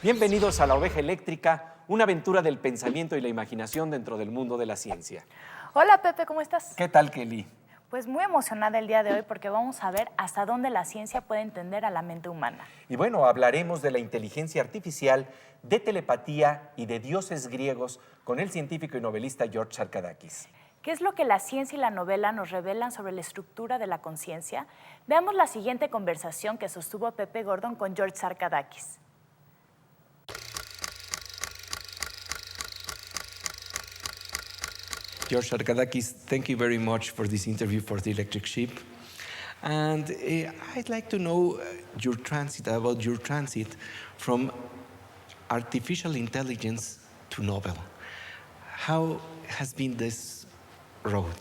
Bienvenidos a La Oveja Eléctrica, una aventura del pensamiento y la imaginación dentro del mundo de la ciencia. Hola Pepe, ¿cómo estás? ¿Qué tal, Kelly? Pues muy emocionada el día de hoy porque vamos a ver hasta dónde la ciencia puede entender a la mente humana. Y bueno, hablaremos de la inteligencia artificial, de telepatía y de dioses griegos con el científico y novelista George Sarkadakis. ¿Qué es lo que la ciencia y la novela nos revelan sobre la estructura de la conciencia? Veamos la siguiente conversación que sostuvo Pepe Gordon con George Sarkadakis. George Sarkadakis, thank you very much for this interview for the Electric Sheep. And I'd like to know about your transit from artificial intelligence to novel. How has been this road?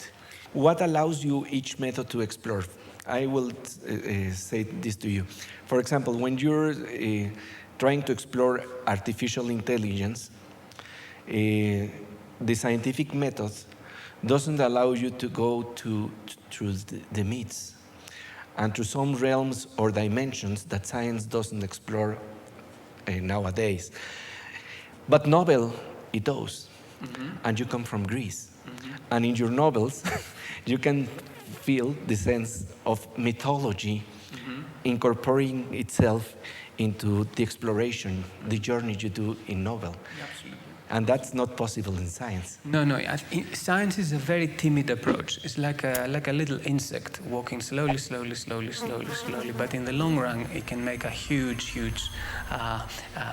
What allows you each method to explore? I will say this to you. For example, when you're trying to explore artificial intelligence, the scientific method doesn't allow you to go through the myths and to some realms or dimensions that science doesn't explore nowadays. But novel, it does. Mm-hmm. And you come from Greece. Mm-hmm. And in your novels, you can feel the sense of mythology mm-hmm. incorporating itself into the exploration, the journey you do in novel. Absolutely. And that's not possible in science. No. Science is a very timid approach. It's like a little insect walking slowly. But in the long run, it can make a huge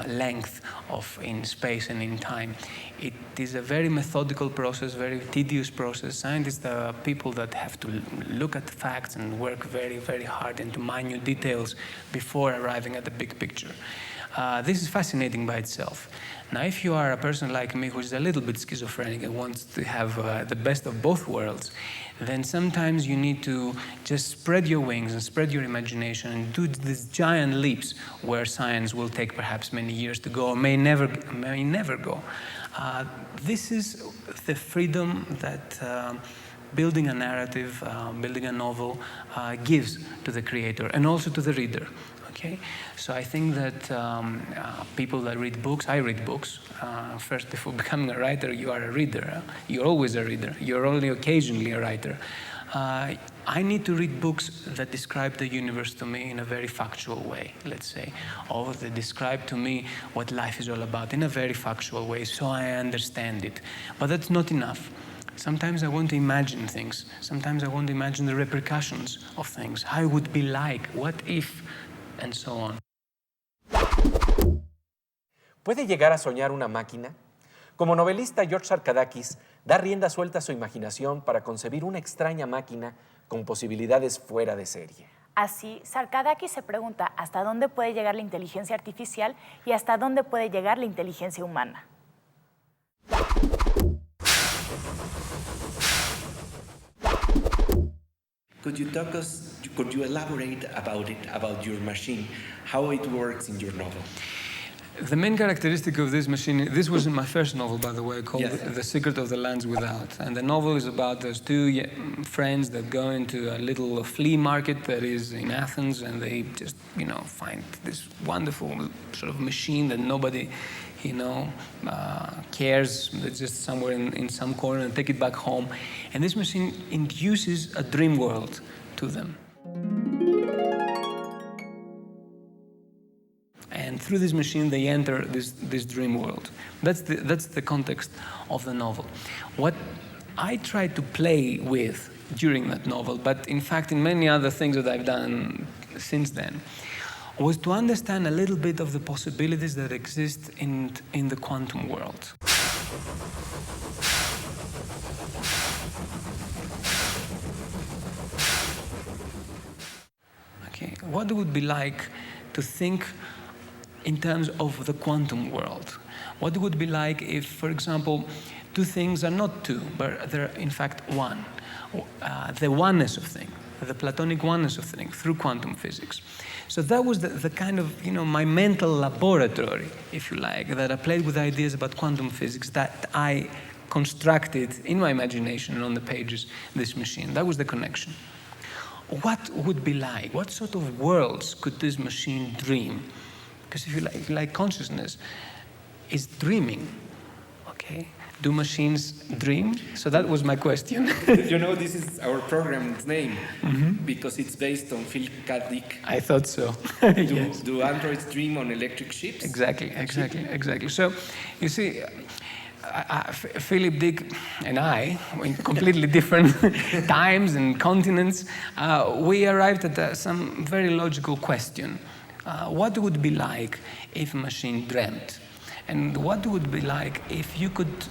length in space and in time. It is a very methodical process, very tedious process. Scientists are people that have to look at facts and work very, very hard into minute details before arriving at the big picture. This is fascinating by itself. Now, if you are a person like me who is a little bit schizophrenic and wants to have the best of both worlds, then sometimes you need to just spread your wings and spread your imagination and do these giant leaps where science will take perhaps many years to go or may never go. This is the freedom that building a narrative, building a novel gives to the creator and also to the reader. Okay, so I think that people that read books, I read books. First, before becoming a writer, you are a reader. You're always a reader. You're only occasionally a writer. I need to read books that describe the universe to me in a very factual way, let's say, or that describe to me what life is all about in a very factual way, so I understand it. But that's not enough. Sometimes I want to imagine things. Sometimes I want to imagine the repercussions of things. How it would be like, what if, and so on. ¿Puede llegar a soñar una máquina? Como novelista, George Sarkadakis da rienda suelta a su imaginación para concebir una extraña máquina con posibilidades fuera de serie. Así, Sarkadakis se pregunta hasta dónde puede llegar la inteligencia artificial y hasta dónde puede llegar la inteligencia humana. Could you elaborate about your machine, how it works in your novel? The main characteristic of this machine, this was in my first novel, by the way, called Yes. The Secret of the Lands Without. And the novel is about those two friends that go into a little flea market that is in Athens, and they just, find this wonderful sort of machine that nobody, cares. It's just somewhere in some corner, and take it back home. And this machine induces a dream world to them. And through this machine, they enter this dream world. That's the context of the novel. What I tried to play with during that novel, but in fact in many other things that I've done since then, was to understand a little bit of the possibilities that exist in the quantum world. Okay, what it would be like to think in terms of the quantum world. What it would be like if, for example, two things are not two, but they're in fact one. The oneness of things, the Platonic oneness of things through quantum physics. So that was the kind of, my mental laboratory, if you like, that I played with ideas about quantum physics that I constructed in my imagination and on the pages, this machine. That was the connection. What would be like? What sort of worlds could this machine dream Because if you like consciousness is dreaming, okay? Do machines dream? So that was my question. You know, this is our program's name because it's based on Philip K. Dick. I thought so. Yes. Do androids dream on electric ships? Exactly. So, you see, Philip Dick and I, in completely different times and continents, we arrived at some very logical question. What would it be like if a machine dreamt? And what would it be like if you could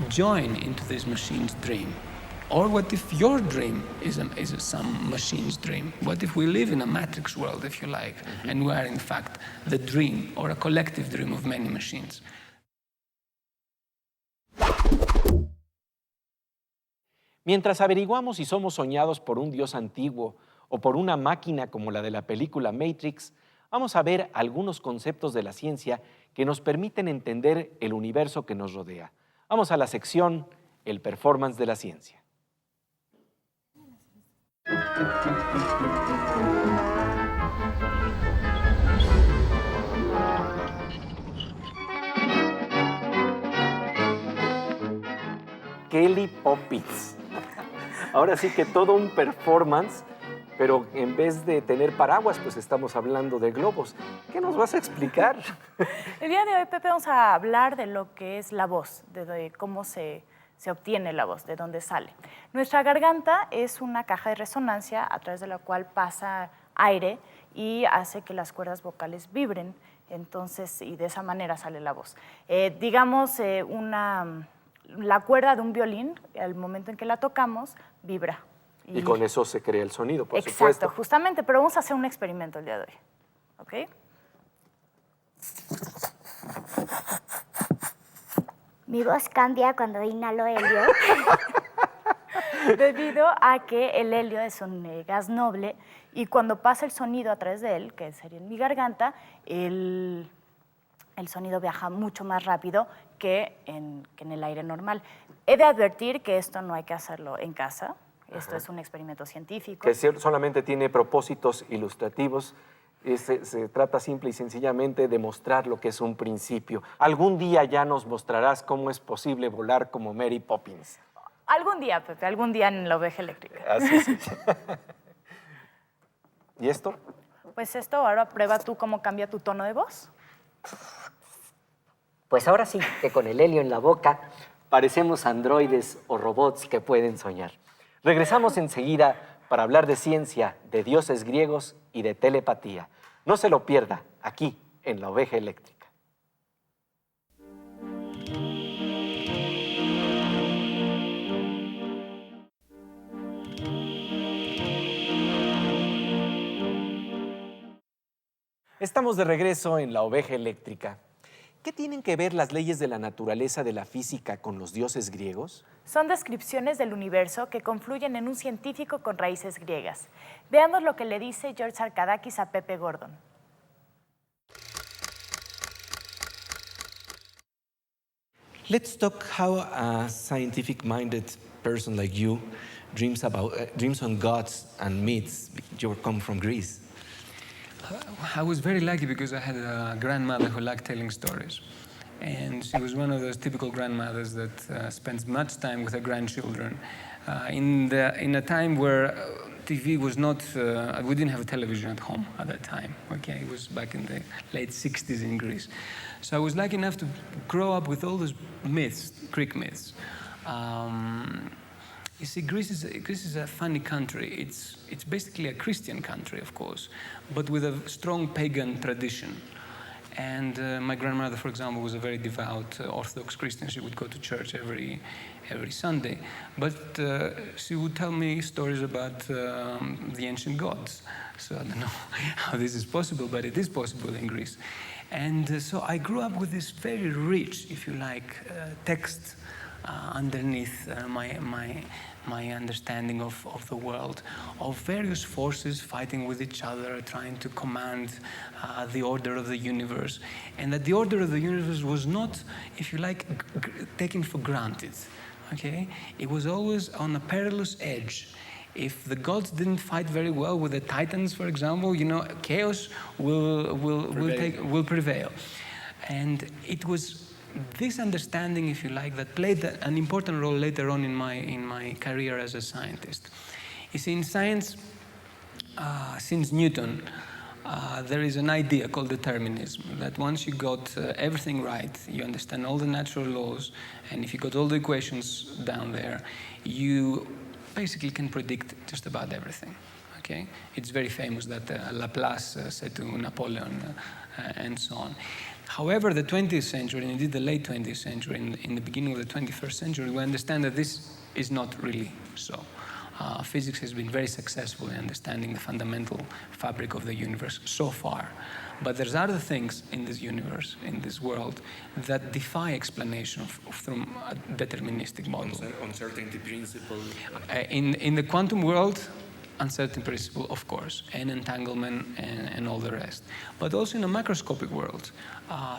join into this machine's dream? Or what if your dream is some machine's dream? What if we live in a matrix world, if you like, and we are in fact the dream or a collective dream of many machines? Mientras averiguamos si somos soñados por un Dios antiguo o por una máquina como la de la película Matrix, vamos a ver algunos conceptos de la ciencia que nos permiten entender el universo que nos rodea. Vamos a la sección El performance de la ciencia. Kelly Poppins. Ahora sí que todo un performance, pero en vez de tener paraguas, pues estamos hablando de globos. ¿Qué nos vas a explicar? El día de hoy, Pepe, vamos a hablar de lo que es la voz, de cómo se obtiene la voz, de dónde sale. Nuestra garganta es una caja de resonancia a través de la cual pasa aire y hace que las cuerdas vocales vibren, entonces, y de esa manera sale la voz. La cuerda de un violín, al momento en que la tocamos, vibra. Y con eso se crea el sonido, por supuesto. supuesto. Exacto, justamente, pero vamos a hacer un experimento el día de hoy. ¿Ok? Mi voz cambia cuando inhalo helio. Debido a que el helio es un gas noble y cuando pasa el sonido a través de él, que sería en mi garganta, el sonido viaja mucho más rápido que en el aire normal. He de advertir que esto no hay que hacerlo en casa. Esto es un experimento científico. Que solamente tiene propósitos ilustrativos. Se trata simple y sencillamente de mostrar lo que es un principio. Algún día ya nos mostrarás cómo es posible volar como Mary Poppins. Algún día, Pepe, algún día en la oveja eléctrica. Así es. ¿Y esto? Pues esto, ahora prueba tú cómo cambia tu tono de voz. Pues ahora sí que con el helio en la boca parecemos androides o robots que pueden soñar. Regresamos enseguida para hablar de ciencia, de dioses griegos y de telepatía. No se lo pierda aquí en La Oveja Eléctrica. Estamos de regreso en La Oveja Eléctrica. ¿Qué tienen que ver las leyes de la naturaleza de la física con los dioses griegos? Son descripciones del universo que confluyen en un científico con raíces griegas. Veamos lo que le dice George Sarkadakis a Pepe Gordon. Let's talk how a scientific-minded person like you dreams on gods and myths. You come from Greece. I was very lucky because I had a grandmother who liked telling stories. And she was one of those typical grandmothers that spends much time with her grandchildren. In a time where TV was not, we didn't have a television at home at that time, okay? It was back in the late 60s in Greece. So I was lucky enough to grow up with all those myths, Greek myths. You see, Greece is a funny country. It's basically a Christian country, of course, but with a strong pagan tradition. And my grandmother, for example, was a very devout Orthodox Christian. She would go to church every Sunday. But she would tell me stories about the ancient gods. So I don't know how this is possible, but it is possible in Greece. And so I grew up with this very rich, if you like, text underneath my understanding of the world, of various forces fighting with each other, trying to command the order of the universe, and that the order of the universe was not, if you like, taken for granted, okay? It was always on a perilous edge. If the gods didn't fight very well with the Titans, for example, chaos will prevail. And it was this understanding, if you like, that played an important role later on in my career as a scientist. You see, in science, since Newton, there is an idea called determinism, that once you got everything right, you understand all the natural laws, and if you got all the equations down there, you basically can predict just about everything. Okay? It's very famous that Laplace said to Napoleon and so on. However, the 20th century, and indeed the late 20th century, in the beginning of the 21st century, we understand that this is not really so. Physics has been very successful in understanding the fundamental fabric of the universe so far. But there's other things in this universe, in this world, that defy explanation from a deterministic model. Uncertainty principle. In the quantum world, uncertainty principle, of course, and entanglement and all the rest. But also in a macroscopic world,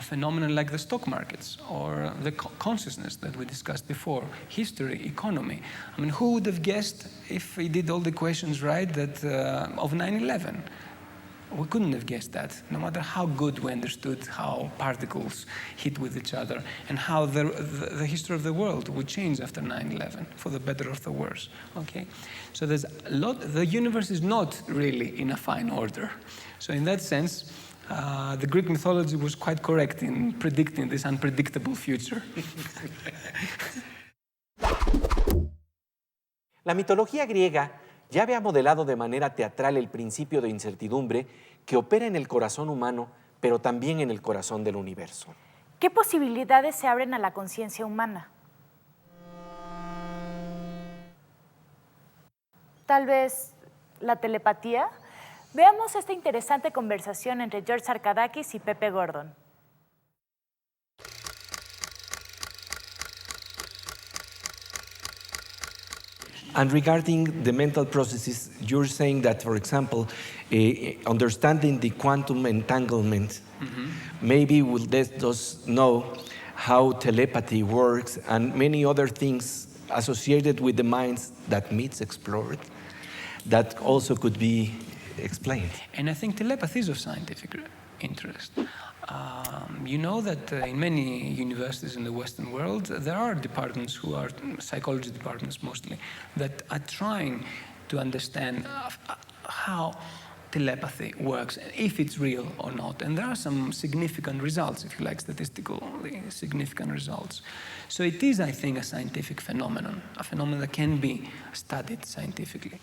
phenomena like the stock markets or the consciousness that we discussed before, history, economy. I mean, who would have guessed, if we did all the equations right, that of 9/11? We couldn't have guessed that, no matter how good we understood how particles hit with each other and how the history of the world would change after 9/11, for the better or the worse, okay? So there's a lot, the universe is not really in a fine order. So in that sense, the Greek mythology was quite correct in predicting this unpredictable future. La mitología griega ya había modelado de manera teatral el principio de incertidumbre que opera en el corazón humano, pero también en el corazón del universo. ¿Qué posibilidades se abren a la conciencia humana? Tal vez la telepatía. Veamos esta interesante conversación entre George Sarkadakis y Pepe Gordon. And regarding the mental processes, you're saying that, for example, understanding the quantum entanglement maybe will let us know how telepathy works and many other things associated with the minds that MITS explored that also could be explained. And I think telepathy is of scientific interest. You know that in many universities in the Western world, there are departments who are psychology departments mostly, that are trying to understand how telepathy works, if it's real or not. And there are some significant results, if you like, statistically significant results. So it is, I think, a scientific phenomenon, a phenomenon that can be studied scientifically.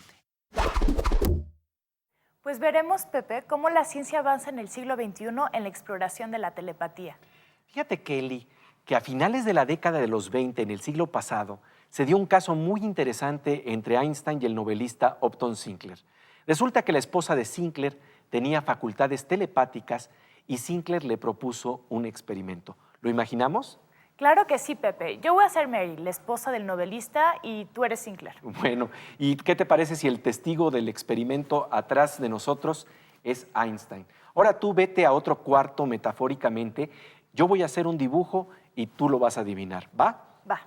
Pues veremos, Pepe, cómo la ciencia avanza en el siglo XXI en la exploración de la telepatía. Fíjate, Kelly, que a finales de la década de los 20, en el siglo pasado, se dio un caso muy interesante entre Einstein y el novelista Upton Sinclair. Resulta que la esposa de Sinclair tenía facultades telepáticas y Sinclair le propuso un experimento. ¿Lo imaginamos? Claro que sí, Pepe. Yo voy a ser Mary, la esposa del novelista, y tú eres Sinclair. Bueno, ¿y qué te parece si el testigo del experimento atrás de nosotros es Einstein? Ahora tú vete a otro cuarto metafóricamente, yo voy a hacer un dibujo y tú lo vas a adivinar, ¿va? Va.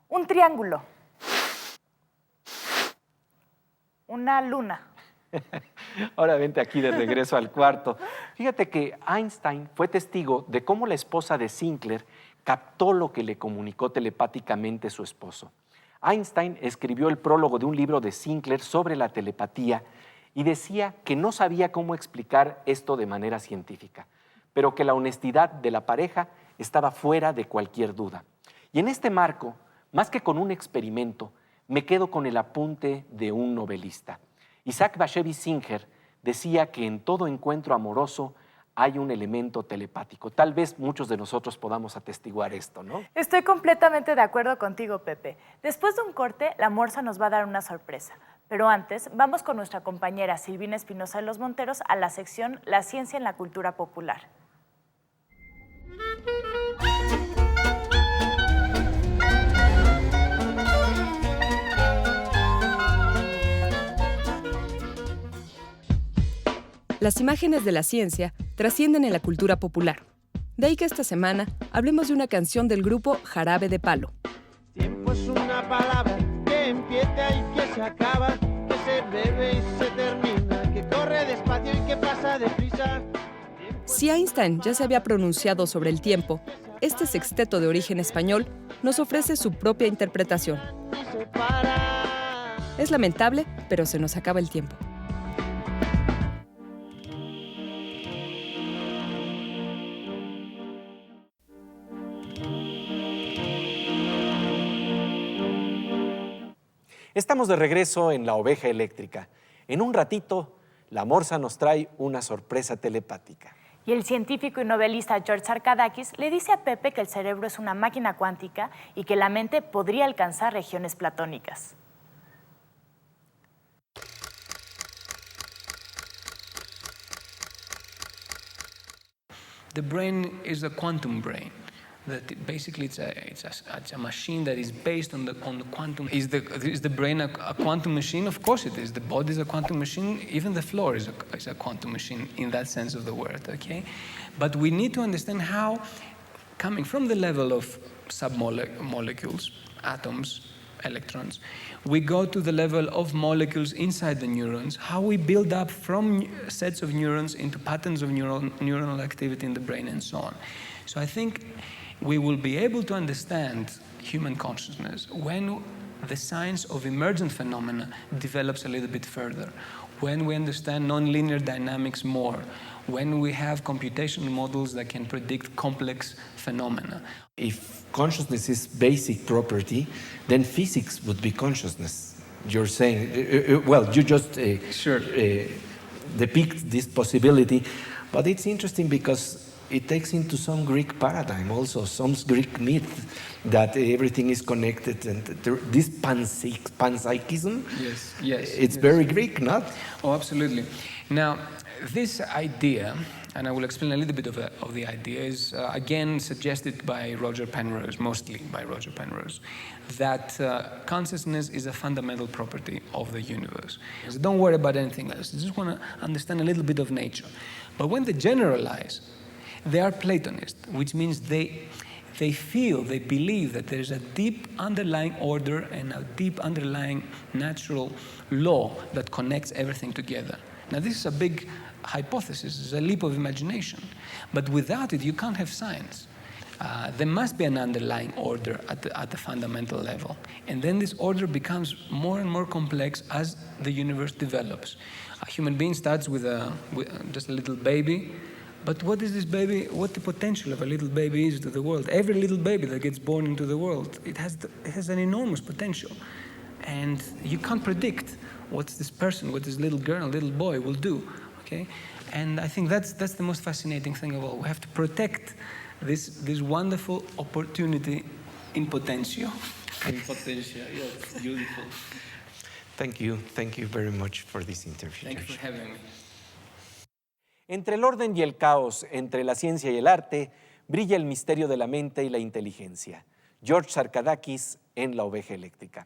Un triángulo. Una luna. Ahora vente aquí de regreso al cuarto. Fíjate que Einstein fue testigo de cómo la esposa de Sinclair captó lo que le comunicó telepáticamente su esposo. Einstein escribió el prólogo de un libro de Sinclair sobre la telepatía y decía que no sabía cómo explicar esto de manera científica, pero que la honestidad de la pareja estaba fuera de cualquier duda. Y en este marco, más que con un experimento, me quedo con el apunte de un novelista. Isaac Bashevis Singer decía que en todo encuentro amoroso hay un elemento telepático. Tal vez muchos de nosotros podamos atestiguar esto, ¿no? Estoy completamente de acuerdo contigo, Pepe. Después de un corte, la Morsa nos va a dar una sorpresa. Pero antes, vamos con nuestra compañera Silvina Espinosa de los Monteros a la sección La ciencia en la cultura popular. Las imágenes de la ciencia trascienden en la cultura popular. De ahí que esta semana hablemos de una canción del grupo Jarabe de Palo. Tiempo es una palabra que empieza y que se acaba, que se bebe y se termina, que corre despacio y que pasa deprisa. Si Einstein ya se había pronunciado sobre el tiempo, este sexteto de origen español nos ofrece su propia interpretación. Es lamentable, pero se nos acaba el tiempo. Estamos de regreso en La Oveja Eléctrica. En un ratito, la Morsa nos trae una sorpresa telepática. Y el científico y novelista George Arkadakis le dice a Pepe que el cerebro es una máquina cuántica y que la mente podría alcanzar regiones platónicas. The brain is a quantum brain. Basically, it's a machine that is based on the quantum. Is the brain a quantum machine? Of course it is. The body is a quantum machine. Even the floor is a quantum machine in that sense of the word. Okay, but we need to understand how, coming from the level of submolecules, atoms, electrons, we go to the level of molecules inside the neurons, how we build up from sets of neurons into patterns of neuronal activity in the brain and so on. So I think we will be able to understand human consciousness when the science of emergent phenomena develops a little bit further, when we understand nonlinear dynamics more, when we have computational models that can predict complex phenomena. If consciousness is basic property, then physics would be consciousness. You're saying, well, you just depict this possibility, but it's interesting because it takes into some Greek paradigm also, some Greek myth that everything is connected, and this panpsychism, it's very Greek, not? Oh, absolutely. Now, this idea, and I will explain a little bit of the idea, is again suggested by Roger Penrose, mostly by Roger Penrose, that consciousness is a fundamental property of the universe. So don't worry about anything else. You just want to understand a little bit of nature. But when they generalize, they are Platonist, which means they feel, they believe that there is a deep underlying order and a deep underlying natural law that connects everything together. Now, this is a big hypothesis, it's a leap of imagination. But without it, you can't have science. There must be an underlying order at the fundamental level. And then this order becomes more and more complex as the universe develops. A human being starts with just a little baby. But what is this baby, what the potential of a little baby is to the world? Every little baby that gets born into the world, it has an enormous potential. And you can't predict what this person, what this little girl, little boy will do, okay? And I think that's the most fascinating thing of all. We have to protect this wonderful opportunity in potential. In potential, yes, beautiful. Thank you very much for this interview. Thank you for having me. Entre el orden y el caos, entre la ciencia y el arte, brilla el misterio de la mente y la inteligencia. George Arkadakis en La Oveja Eléctrica.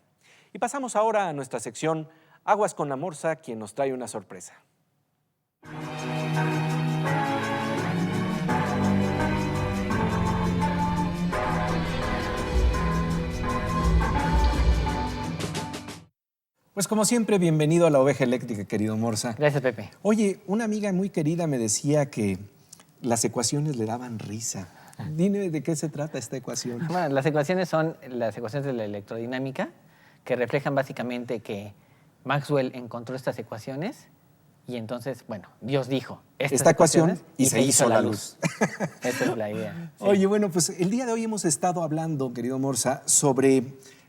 Y pasamos ahora a nuestra sección Aguas con la Morsa, quien nos trae una sorpresa. Pues como siempre, bienvenido a La Oveja Eléctrica, querido Morsa. Gracias, Pepe. Oye, una amiga muy querida me decía que las ecuaciones le daban risa. Dime de qué se trata esta ecuación. Bueno, las ecuaciones son las ecuaciones de la electrodinámica, que reflejan básicamente que Maxwell encontró estas ecuaciones y entonces, bueno, Dios dijo esta ecuación y se hizo la luz. Esa es la idea. Sí. Oye, bueno, pues el día de hoy hemos estado hablando, querido Morsa, sobre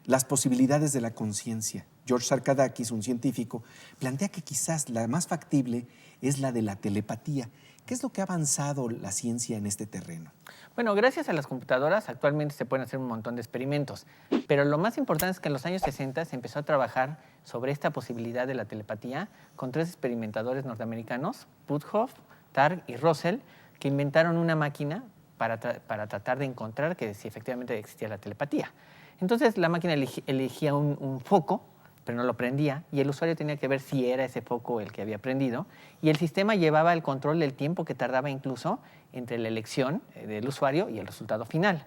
las posibilidades de la conciencia. George Arkadakis, un científico, plantea que quizás la más factible es la de la telepatía. ¿Qué es lo que ha avanzado la ciencia en este terreno? Bueno, gracias a las computadoras actualmente se pueden hacer un montón de experimentos, pero lo más importante es que en los años 60 se empezó a trabajar sobre esta posibilidad de la telepatía con 3 experimentadores norteamericanos, Puthoff, Targ y Russell, que inventaron una máquina para tratar de encontrar que si efectivamente existía la telepatía. Entonces la máquina elegía un foco pero no lo prendía, y el usuario tenía que ver si era ese foco el que había prendido, y el sistema llevaba el control del tiempo que tardaba incluso entre la elección del usuario y el resultado final.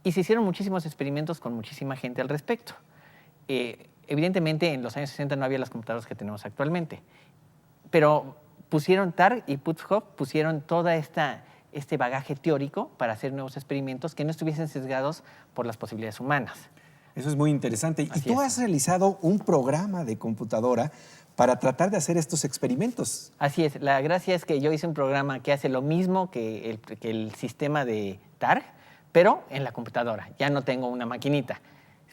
Y se hicieron muchísimos experimentos con muchísima gente al respecto. Evidentemente, en los años 60 no había las computadoras que tenemos actualmente, pero pusieron Targ y Puthoff pusieron toda este bagaje teórico para hacer nuevos experimentos que no estuviesen sesgados por las posibilidades humanas. Eso es muy interesante. Y Así tú es. has realizado un programa de computadora para tratar de hacer estos experimentos. Así es. La gracia es que yo hice un programa que hace lo mismo que el sistema de Targ, pero en la computadora. Ya no tengo una maquinita.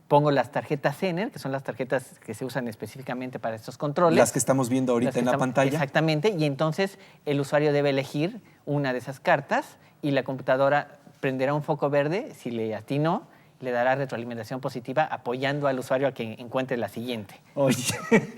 Pongo las tarjetas Zener, que son las tarjetas que se usan específicamente para estos controles. Las que estamos viendo ahorita en la pantalla. Exactamente. Y entonces el usuario debe elegir una de esas cartas y la computadora prenderá un foco verde si le atinó, le dará retroalimentación positiva apoyando al usuario a que encuentre la siguiente. Oye,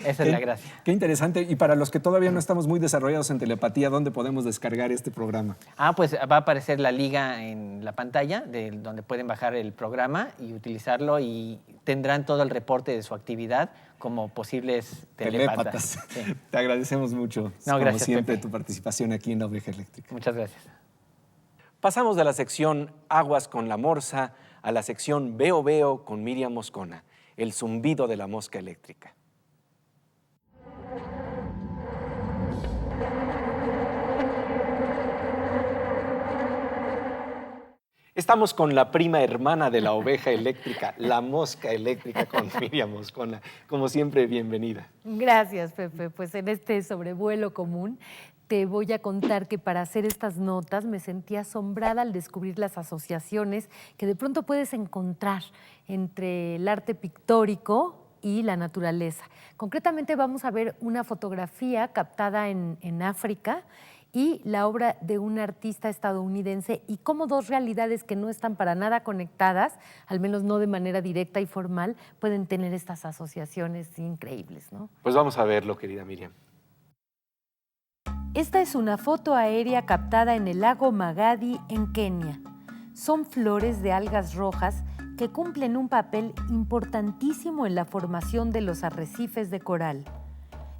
Esa es la gracia. Qué interesante. Y para los que todavía no estamos muy desarrollados en telepatía, ¿dónde podemos descargar este programa? Pues va a aparecer la liga en la pantalla donde pueden bajar el programa y utilizarlo, y tendrán todo el reporte de su actividad como posibles telépatas. Sí. Te agradecemos mucho, No, como gracias, siempre, Pepe. tu participación aquí en La Oveja Eléctrica. Muchas gracias. Pasamos de la sección Aguas con la Morsa a la sección Veo Veo con Miriam Moscona, el zumbido de la mosca eléctrica. Estamos con la prima hermana de la oveja eléctrica, la mosca eléctrica, con Miriam Moscona. Como siempre, bienvenida. Gracias, Pepe. Pues en este sobrevuelo común te voy a contar que para hacer estas notas me sentí asombrada al descubrir las asociaciones que de pronto puedes encontrar entre el arte pictórico y la naturaleza. Concretamente vamos a ver una fotografía captada en África y la obra de un artista estadounidense, y cómo dos realidades que no están para nada conectadas, al menos no de manera directa y formal, pueden tener estas asociaciones increíbles, ¿no? Pues vamos a verlo, querida Miriam. Esta es una foto aérea captada en el lago Magadi, en Kenia. Son flores de algas rojas que cumplen un papel importantísimo en la formación de los arrecifes de coral.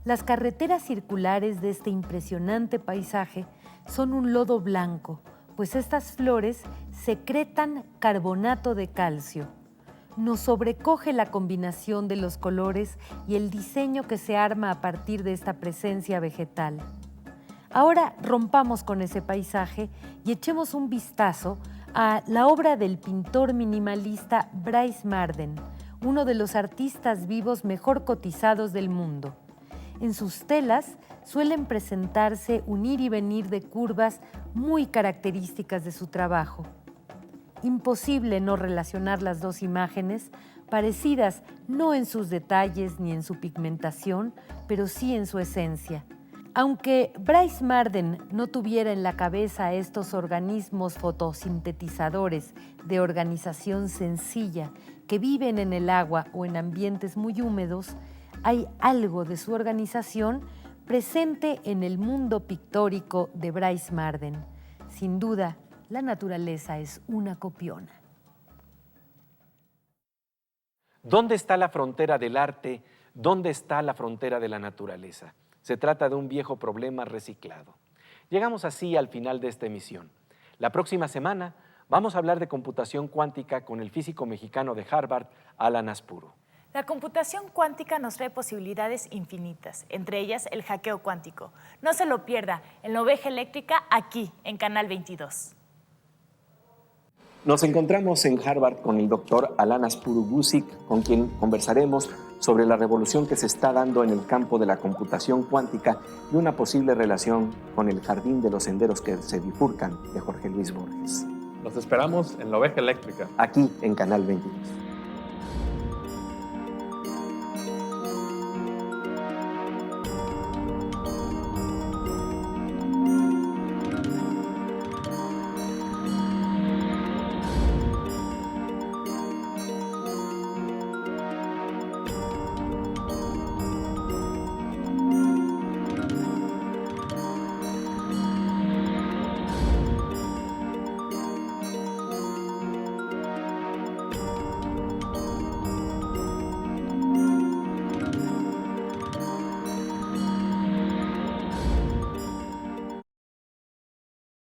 Las carreteras circulares de este impresionante paisaje son un lodo blanco, pues estas flores secretan carbonato de calcio. Nos sobrecoge la combinación de los colores y el diseño que se arma a partir de esta presencia vegetal. Ahora rompamos con ese paisaje y echemos un vistazo a la obra del pintor minimalista Bryce Marden, uno de los artistas vivos mejor cotizados del mundo. En sus telas suelen presentarse un ir y venir de curvas muy características de su trabajo. Imposible no relacionar las dos imágenes, parecidas no en sus detalles ni en su pigmentación, pero sí en su esencia. Aunque Bryce Marden no tuviera en la cabeza estos organismos fotosintetizadores de organización sencilla que viven en el agua o en ambientes muy húmedos, hay algo de su organización presente en el mundo pictórico de Bryce Marden. Sin duda, la naturaleza es una copiona. ¿Dónde está la frontera del arte? ¿Dónde está la frontera de la naturaleza? Se trata de un viejo problema reciclado. Llegamos así al final de esta emisión. La próxima semana vamos a hablar de computación cuántica con el físico mexicano de Harvard, Alan Aspuru. La computación cuántica nos trae posibilidades infinitas, entre ellas el hackeo cuántico. No se lo pierda en La Oveja Eléctrica, aquí en Canal 22. Nos encontramos en Harvard con el doctor Alan Aspuru Guzik, con quien conversaremos sobre la revolución que se está dando en el campo de la computación cuántica y una posible relación con el jardín de los senderos que se bifurcan de Jorge Luis Borges. Los esperamos en La Oveja Eléctrica. Aquí en Canal 22.